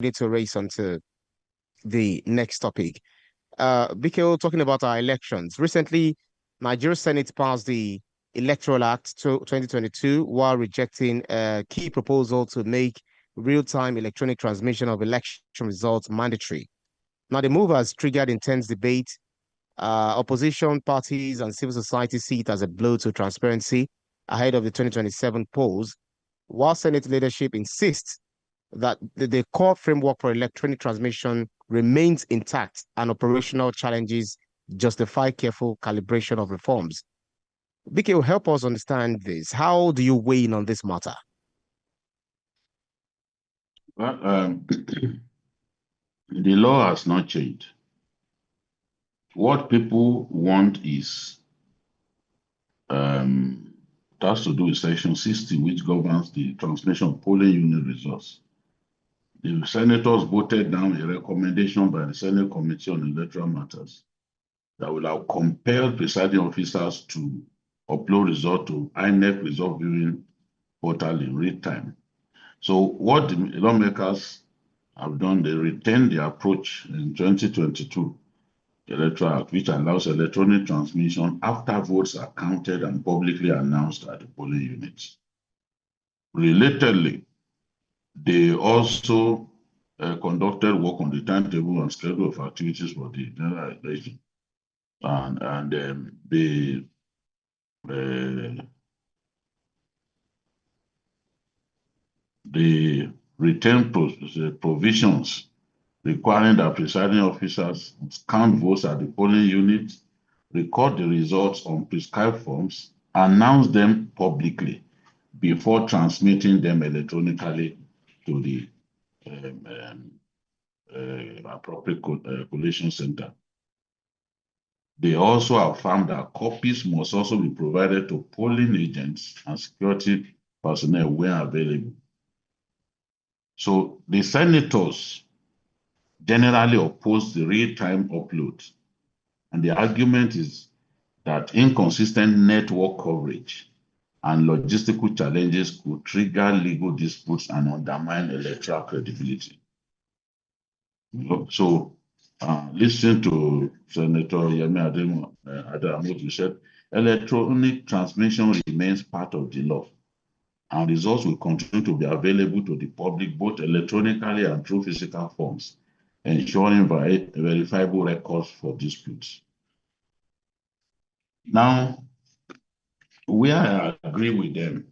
Need to race onto the next topic. BKO, talking about our elections. Recently, Nigeria Senate passed the Electoral Act 2022 while rejecting a key proposal to make real-time electronic transmission of election results mandatory. Now, the move has triggered intense debate. Opposition parties and civil society see it as a blow to transparency ahead of the 2027 polls, while Senate leadership insists that the core framework for electronic transmission remains intact and operational challenges justify careful calibration of reforms. BK will help us understand this. How do you weigh in on this matter? Well, the law has not changed. What people want is, it has to do with Section 60, which governs the transmission of polling unit results. The senators voted down a recommendation by the Senate Committee on Electoral Matters that will have compelled presiding officers to upload results to INEC result viewing portal in real time. So what the lawmakers have done, they retained the approach in 2022 Electoral Act, which allows electronic transmission after votes are counted and publicly announced at the polling units. Relatedly, they also conducted work on the timetable and schedule of activities for the general election, and they retained provisions requiring that presiding officers count votes at the polling unit, record the results on prescribed forms, announce them publicly before transmitting them electronically to the appropriate collation center. They also affirmed that copies must also be provided to polling agents and security personnel where available. So the senators generally oppose the real-time upload, and the argument is that inconsistent network coverage and logistical challenges could trigger legal disputes and undermine electoral credibility. So, listening to Senator Yemi Adamu, who said, electronic transmission remains part of the law, and results will continue to be available to the public both electronically and through physical forms, ensuring verifiable records for disputes. Now, where I agree with them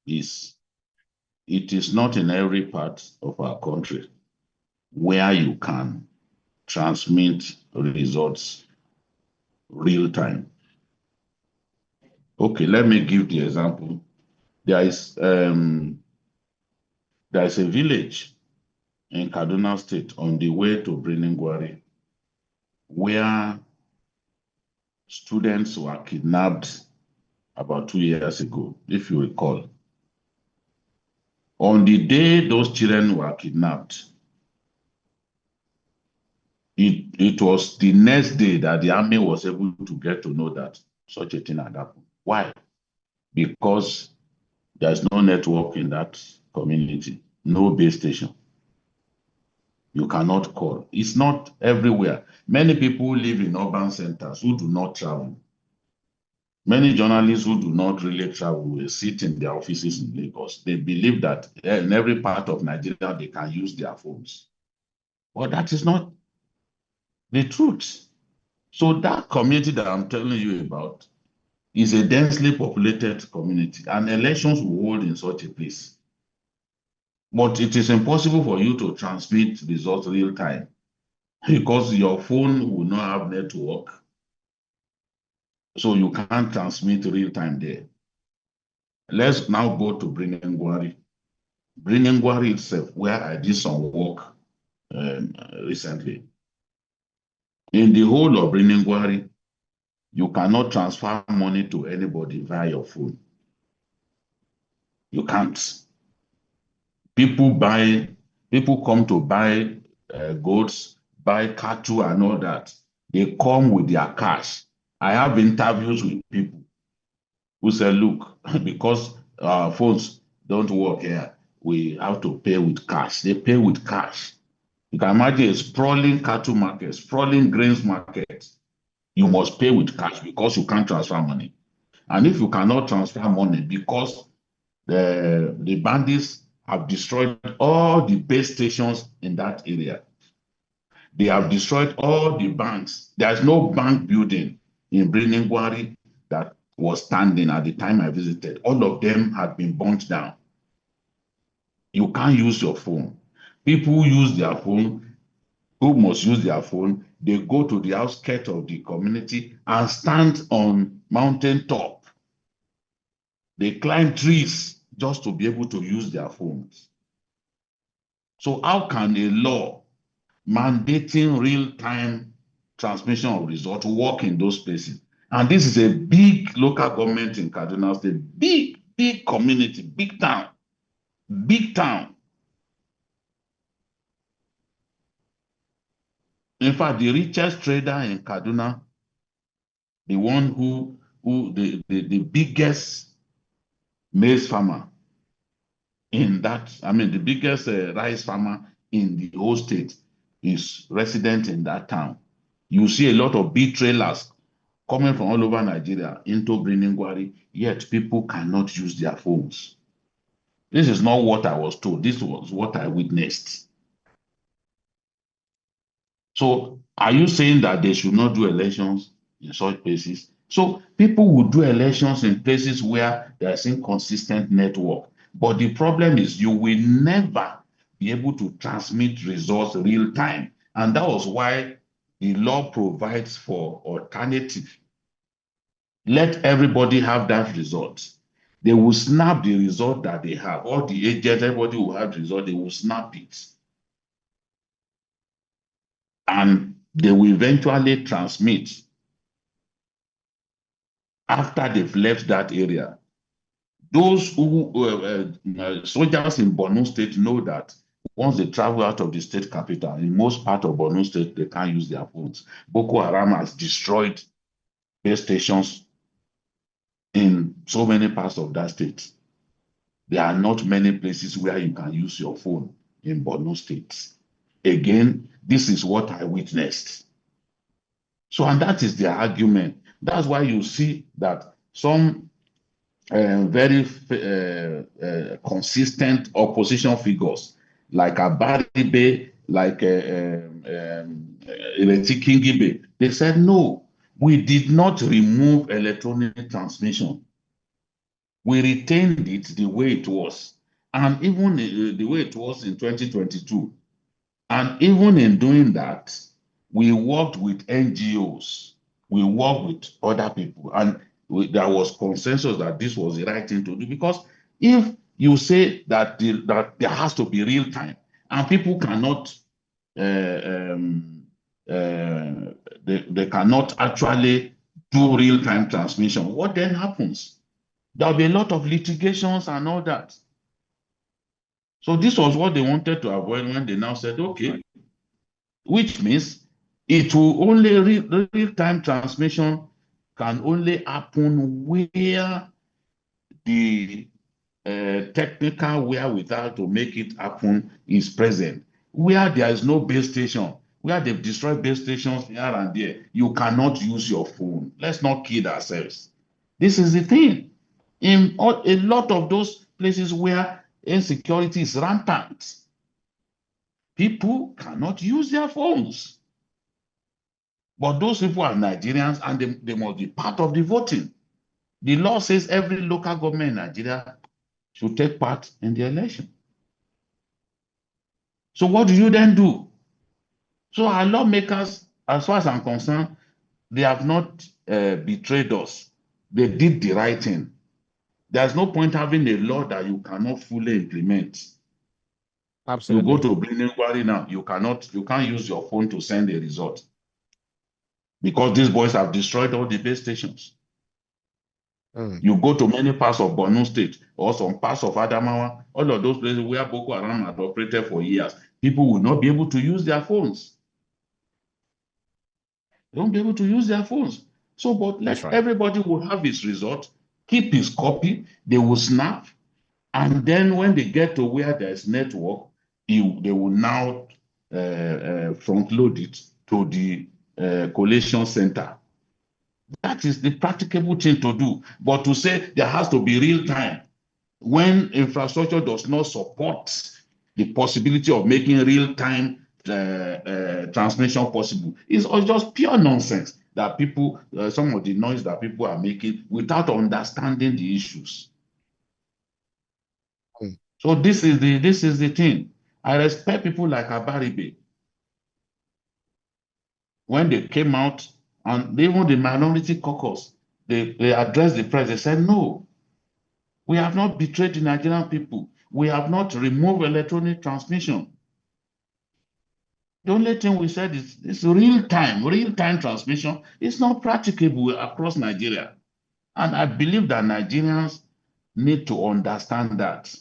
is it is not in every part of our country where you can transmit results real time. Okay, let me give the example. There is a village in Kaduna State on the way to Briningwari where students were kidnapped about 2 years ago, if you recall. On the day those children were kidnapped, it was the next day that the army was able to get to know that such a thing had happened. Why? Because there's no network in that community, no base station. You cannot call. It's not everywhere. Many people live in urban centers who do not travel. Many journalists who do not really travel will sit in their offices in Lagos. They believe that in every part of Nigeria, they can use their phones. But that is not the truth. So that community that I'm telling you about is a densely populated community, and elections will hold in such a place. But it is impossible for you to transmit results real time because your phone will not have network. So you can't transmit real time there. Let's now go to Briningwari. Briningwari itself, where I did some work recently. In the whole of Briningwari, you cannot transfer money to anybody via your phone. You can't. People come to buy goods, buy cattle and all that. They come with their cash. I have interviews with people who say, look, because our phones don't work here, we have to pay with cash. They pay with cash. You can imagine a sprawling cattle market, sprawling grains market. You must pay with cash because you can't transfer money. And if you cannot transfer money because the bandits have destroyed all the base stations in that area, they have destroyed all the banks. There's no bank building in Briningwari that was standing at the time I visited. All of them had been burnt down. You can't use your phone. People use their phone, who must use their phone, they go to the outskirts of the community and stand on mountain top. They climb trees just to be able to use their phones. So how can a law mandating real-time transmission of results work in those places? And this is a big local government in Kaduna State, big community, big town, big town. In fact, the richest trader in Kaduna, the one who the biggest maize farmer in that, I mean, the biggest rice farmer in the whole state is resident in that town. You see a lot of big trailers coming from all over Nigeria into Briningwari, yet people cannot use their phones. This is not what I was told. This was what I witnessed. So are you saying that they should not do elections in such places? So people will do elections in places where there's inconsistent network. But the problem is you will never be able to transmit results real time. And that was why the law provides for alternative. Let everybody have that result. They will snap the result that they have. All the agents, everybody will have the result, they will snap it. And they will eventually transmit after they've left that area. Those who soldiers in Borno State know that once they travel out of the state capital, in most part of Borno State, they can't use their phones. Boko Haram has destroyed base stations in so many parts of that state. There are not many places where you can use your phone in Borno State. Again, this is what I witnessed. So, and that is their argument. That's why you see that some very consistent opposition figures like Abaribe, like Ireti Kingibe, they said, no, we did not remove electronic transmission. We retained it the way it was. And even the way it was in 2022. And even in doing that, we worked with NGOs. We worked with other people. And there was consensus that this was the right thing to do. Because if you say that, that there has to be real time, and people cannot, they cannot actually do real time transmission, what then happens? There'll be a lot of litigations and all that. So this was what they wanted to avoid when they now said, okay, which means it will only real-time transmission can only happen where the technical wherewithal to make it happen is present. Where there is no base station, where they've destroyed base stations here and there, you cannot use your phone. Let's not kid ourselves. This is the thing. In a lot of those places where insecurity is rampant, people cannot use their phones. But those people are Nigerians and they must be part of the voting. The law says every local government in Nigeria should take part in the election. So what do you then do? So our lawmakers, as far as I'm concerned, they have not betrayed us. They did the right thing. There's no point having a law that you cannot fully implement. Absolutely. You go to Bring Inquiry now, you can't use your phone to send a result because these boys have destroyed all the base stations. You go to many parts of Borno State or some parts of Adamawa, all of those places where Boko Haram had operated for years, people will not be able to use their phones. They won't be able to use their phones. So, but let everybody will have his result, keep his copy, they will snap, And then when they get to where there's network, they will now front load it to the collation center. That is the practicable thing to do. But to say there has to be real time when infrastructure does not support the possibility of making real time transmission possible is just pure nonsense that people, some of the noise that people are making without understanding the issues. So this is the thing. I respect people like Abaribe when they came out, and even the minority caucus, they addressed the press. They said, no, we have not betrayed the Nigerian people. We have not removed electronic transmission. The only thing we said is real-time transmission. It's not practicable across Nigeria. And I believe that Nigerians need to understand that.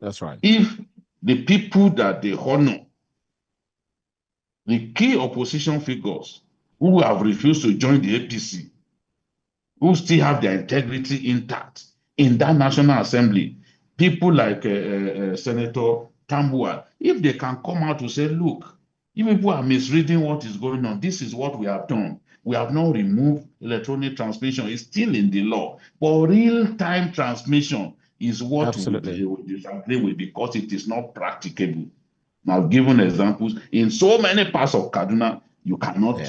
That's right. If the people that they honor, the key opposition figures who have refused to join the APC, who still have their integrity intact in that National Assembly, people like Senator Tambuwal, if they can come out to say, look, you people are misreading what is going on. This is what we have done. We have not removed electronic transmission. It's still in the law. But real-time transmission is what we disagree with because it is not practicable. I've given examples. In so many parts of Kaduna, you cannot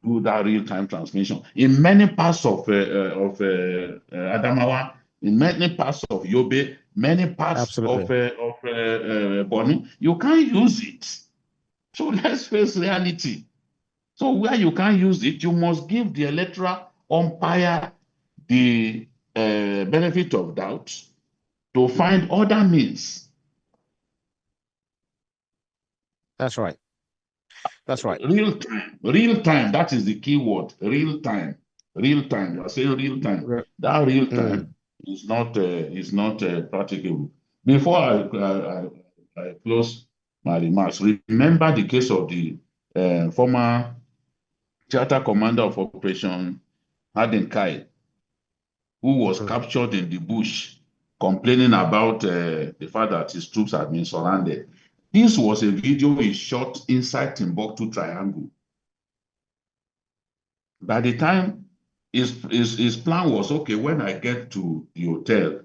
do that real-time transmission. In many parts of Adamawa, in many parts of Yobe, many parts of Borno, you can't use it. So let's face reality. So where you can't use it, you must give the electoral umpire the benefit of doubt to find other means. That's right. That's right. Real time. That is the key word. Real time. You are saying real time. That real time is not practicable. Before I close my remarks, remember the case of the former theater commander of Operation Hardenkai, who was captured in the bush, complaining about the fact that his troops had been surrounded. This was a video he shot inside Timbuktu Triangle. By the time his plan was, okay, when I get to the hotel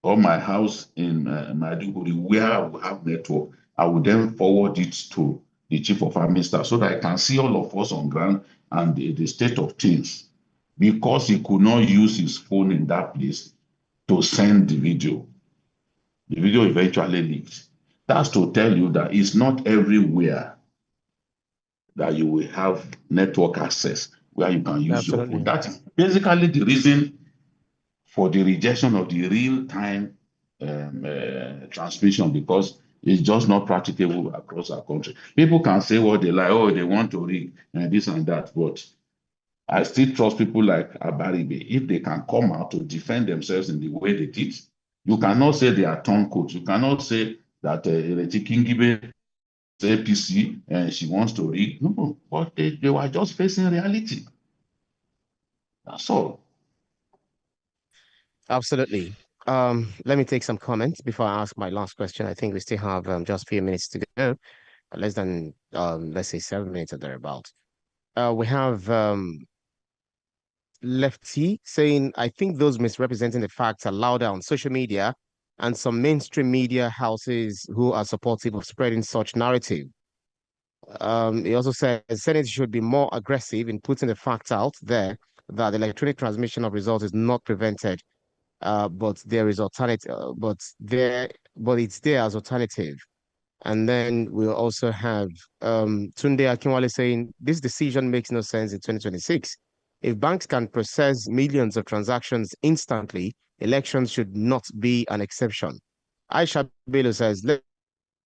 or my house in Maiduguri, where I will have network, I will then forward it to the chief of army staff so that I can see all of us on ground and the state of things. Because he could not use his phone in that place to send the video. The video eventually leaked. That's to tell you that it's not everywhere that you will have network access where you can use your phone. That is basically the reason for the rejection of the real-time transmission, because it's just not practicable across our country. People can say what they like, oh, they want to rig and this and that, but I still trust people like Abaribe. If they can come out to defend themselves in the way they did, you cannot say they are turncoats. You cannot say that Ereti Kingibe APC and she wants to rig. No, but they were just facing reality. That's all. Absolutely. Let me take some comments before I ask my last question. I think we still have just a few minutes to go, less than let's say 7 minutes or thereabout. We have Lefty saying, I think those misrepresenting the facts are louder on social media and some mainstream media houses who are supportive of spreading such narrative. He also says Senate should be more aggressive in putting the facts out there that the electronic transmission of results is not prevented, but there is alternative, but it's there as alternative. And then we'll also have Tunde Akinwale saying this decision makes no sense in 2026. If banks can process millions of transactions instantly, elections should not be an exception. Aisha Bello says,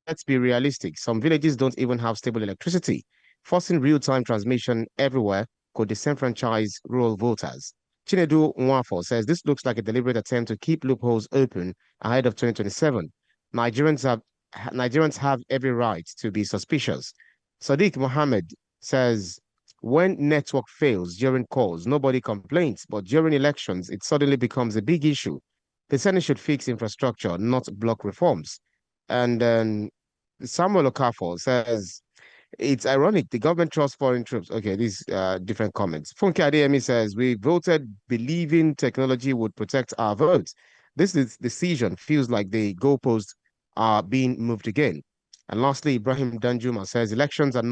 let's be realistic. Some villages don't even have stable electricity. Forcing real-time transmission everywhere could disenfranchise rural voters. Chinedu Nwafo says this looks like a deliberate attempt to keep loopholes open ahead of 2027. Nigerians have every right to be suspicious. Sadiq Mohammed says when network fails during calls, nobody complains, but during elections, it suddenly becomes a big issue. The Senate should fix infrastructure, not block reforms. And then Samuel Okafor says, it's ironic. The government trusts foreign troops. Okay, these different comments. Funke Adeyemi says, we voted believing technology would protect our votes. Decision feels like the goalposts are being moved again. And lastly, Ibrahim Danjuma says, elections are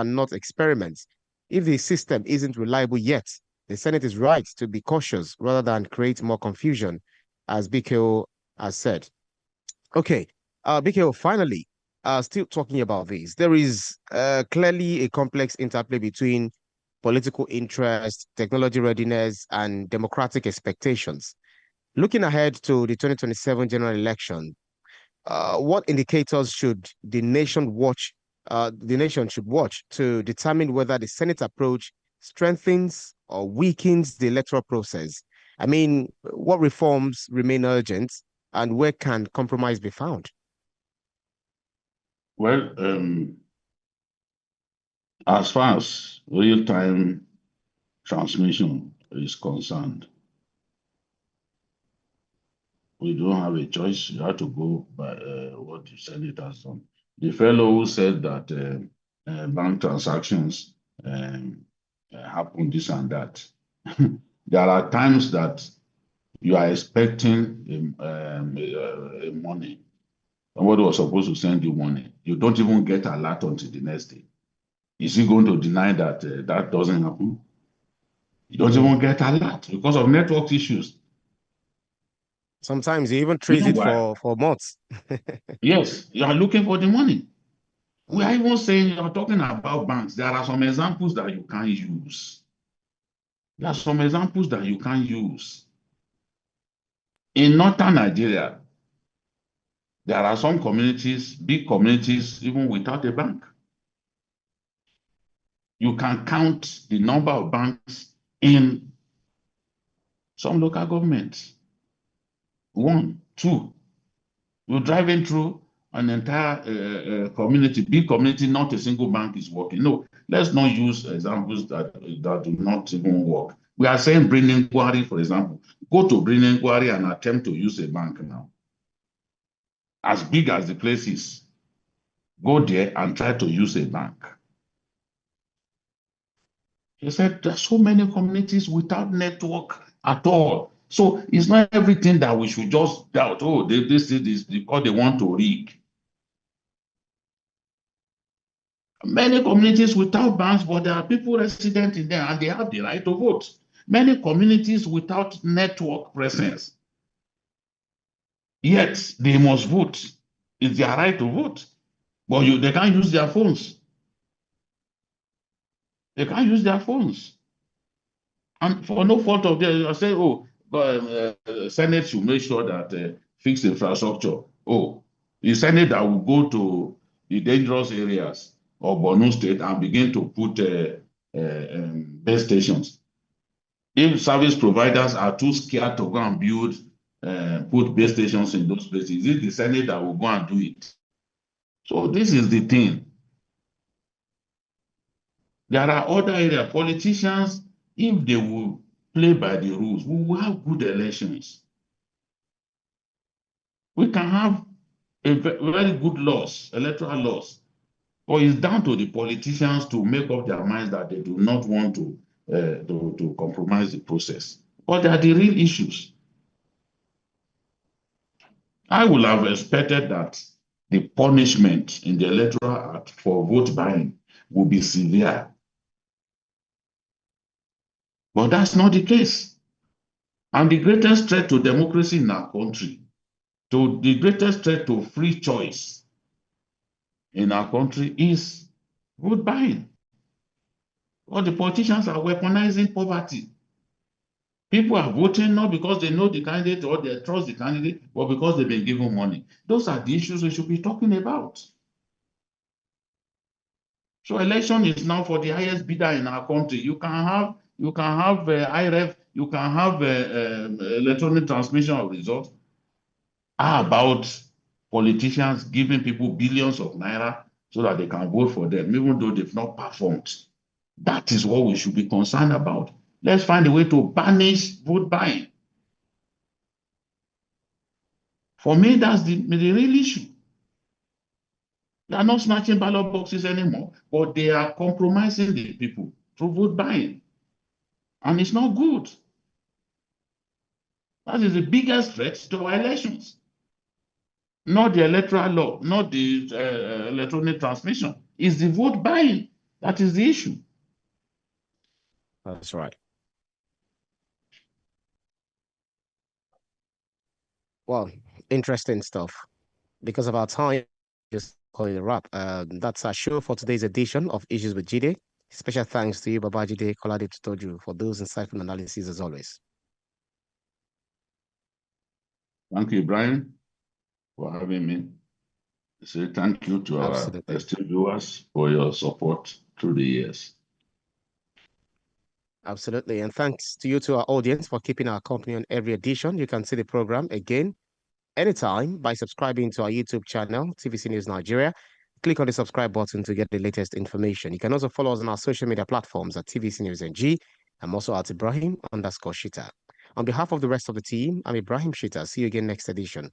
not experiments. If the system isn't reliable yet, the Senate is right to be cautious rather than create more confusion, as BKO has said. Okay, BKO, finally, still talking about this, there is clearly a complex interplay between political interest, technology readiness, and democratic expectations. Looking ahead to the 2027 general election, what indicators should the nation should watch to determine whether the Senate approach strengthens or weakens the electoral process? I mean, what reforms remain urgent and where can compromise be found? Well, as far as real-time transmission is concerned, we don't have a choice. You have to go by what the Senate has done. The fellow who said that bank transactions happen this and that. There are times that you are expecting a money. Somebody was supposed to send you money. You don't even get alert until the next day. Is he going to deny that that doesn't happen? You don't even get alert because of network issues. Sometimes you even trace it Meanwhile, for months. yes, you are looking for the money. We are even saying, you're talking about banks. There are some examples that you can use. There are some examples that you can use. In northern Nigeria, there are some communities, big communities, even without a bank. You can count the number of banks in some local governments. 1, 2. You're driving through an entire community, big community, not a single bank is working. No, let's not use examples that do not even work. We are saying Bringing Quarry, for example. Go to Bringing Quarry and attempt to use a bank now. As big as the place is, go there and try to use a bank. He said there are so many communities without network at all. So it's not everything that we should just doubt. Oh, they say this because they want to rig. Many communities without banks, but there are people resident in there and they have the right to vote. Many communities without network presence, yet they must vote. It's their right to vote, but they can't use their phones. They can't use their phones. And for no fault of theirs, you say, oh, Senate should make sure that fix infrastructure. Oh, the Senate that will go to the dangerous areas of Borno State and begin to put base stations. If service providers are too scared to go and put base stations in those places, is it the Senate that will go and do it? So this is the thing. There are other areas. Politicians, if they will play by the rules, we will have good elections. We can have a very good laws, electoral laws, but it's down to the politicians to make up their minds that they do not want to compromise the process. But they are the real issues. I would have expected that the punishment in the Electoral Act for vote buying would be severe. But that's not the case. And the greatest threat to democracy in our country, the greatest threat to free choice in our country is vote buying. All the politicians are weaponizing poverty. People are voting not because they know the candidate or they trust the candidate, but because they've been given money. Those are the issues we should be talking about. So election is now for the highest bidder in our country. You can have IREF, you can have electronic transmission of results. How about politicians giving people billions of naira so that they can vote for them, even though they've not performed? That is what we should be concerned about. Let's find a way to banish vote buying. For me, that's the real issue. They are not snatching ballot boxes anymore, but they are compromising the people through vote buying. And it's not good. That is the biggest threat to our elections. Not the electoral law, not the electronic transmission. It's the vote buying. That is the issue. That's right. Well, interesting stuff. Because of our time, just calling it a wrap. That's our show for today's edition of Issues with Jide. Special thanks to you, Baba Jide Kolade Tutoju, for those insightful analyses as always. Thank you, Brian, for having me. Say thank you to our Absolutely. esteemed viewers for your support through the years. Absolutely. And thanks to you, to our audience, for keeping our company on every edition. You can see the program again anytime by subscribing to our YouTube channel, TVC News Nigeria. Click on the subscribe button to get the latest information. You can also follow us on our social media platforms at TVC News NG. I'm also at Ibrahim_Shita. On behalf of the rest of the team, I'm Ibrahim Shita. See you again next edition.